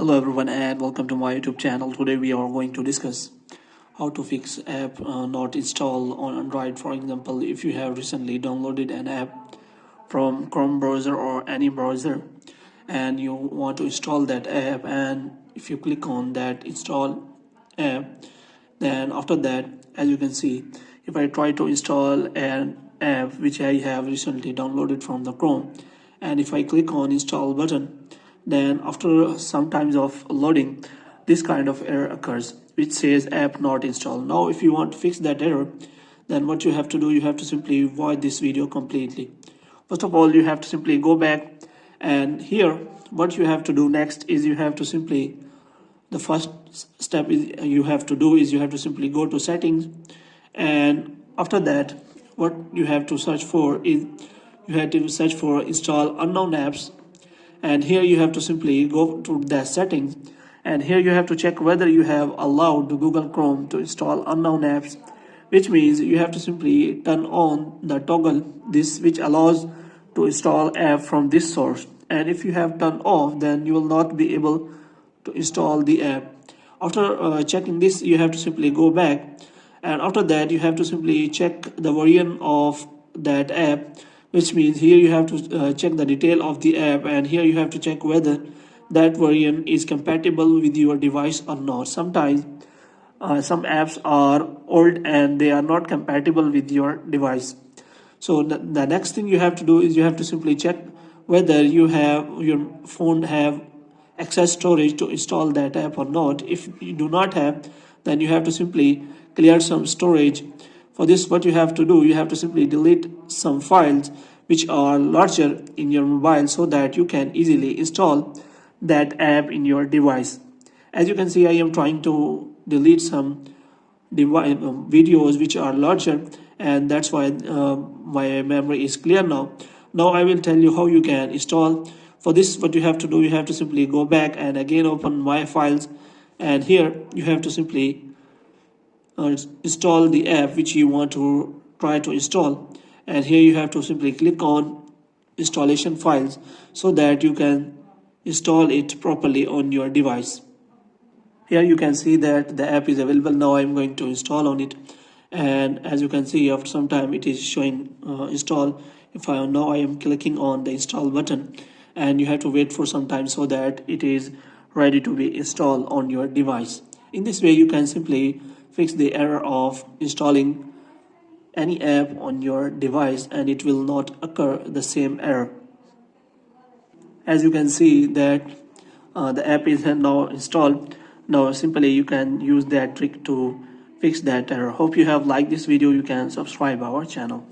Hello everyone and welcome to my YouTube channel. Today we are going to discuss how to fix app not installed on Android. For example, if you have recently downloaded an app from Chrome browser or any browser and you want to install that app, and if you click on that install app, then after that, as you can see, if I try to install an app which I have recently downloaded from the Chrome, and if I click on install button, then after some times of loading, this kind of error occurs which says app not installed. Now if you want to fix that error, then what you have to do, you have to simply watch this video completely. First of all, you have to simply go back, and here what you have to do next is you have to simply, the first step is you have to do is you have to simply go to settings, and after that what you have to search for is you have to search for install unknown apps, and here you have to simply go to the settings, and here you have to check whether you have allowed Google Chrome to install unknown apps, which means you have to simply turn on the toggle this which allows to install app from this source, and if you have turned off, then you will not be able to install the app. After checking this, you have to simply go back, and after that you have to simply check the version of that app, which means here you have to check the detail of the app, and here you have to check whether that version is compatible with your device or not. Sometimes some apps are old and they are not compatible with your device. So the next thing you have to do is you have to simply check whether your phone have excess storage to install that app or not. If you do not have, then you have to simply clear some storage. For this, what you have to do, you have to simply delete some files which are larger in your mobile so that you can easily install that app in your device. As you can see, I am trying to delete some videos which are larger, and that's why my memory is clear now. Now I will tell you how you can install. For this, what you have to do, you have to simply go back and again open my files, and here you have to simply install the app which you want to try to install, and here you have to simply click on installation files so that you can install it properly on your device. Here you can see that the app is available. Now I'm going to install on it, and as you can see, after some time it is showing install. If I am clicking on the install button, and you have to wait for some time so that it is ready to be installed on your device. In this way you can simply fix the error of installing any app on your device, and it will not occur the same error. As you can see that the app is now installed. Now simply you can use that trick to fix that error. Hope you have liked this video. You can subscribe our channel.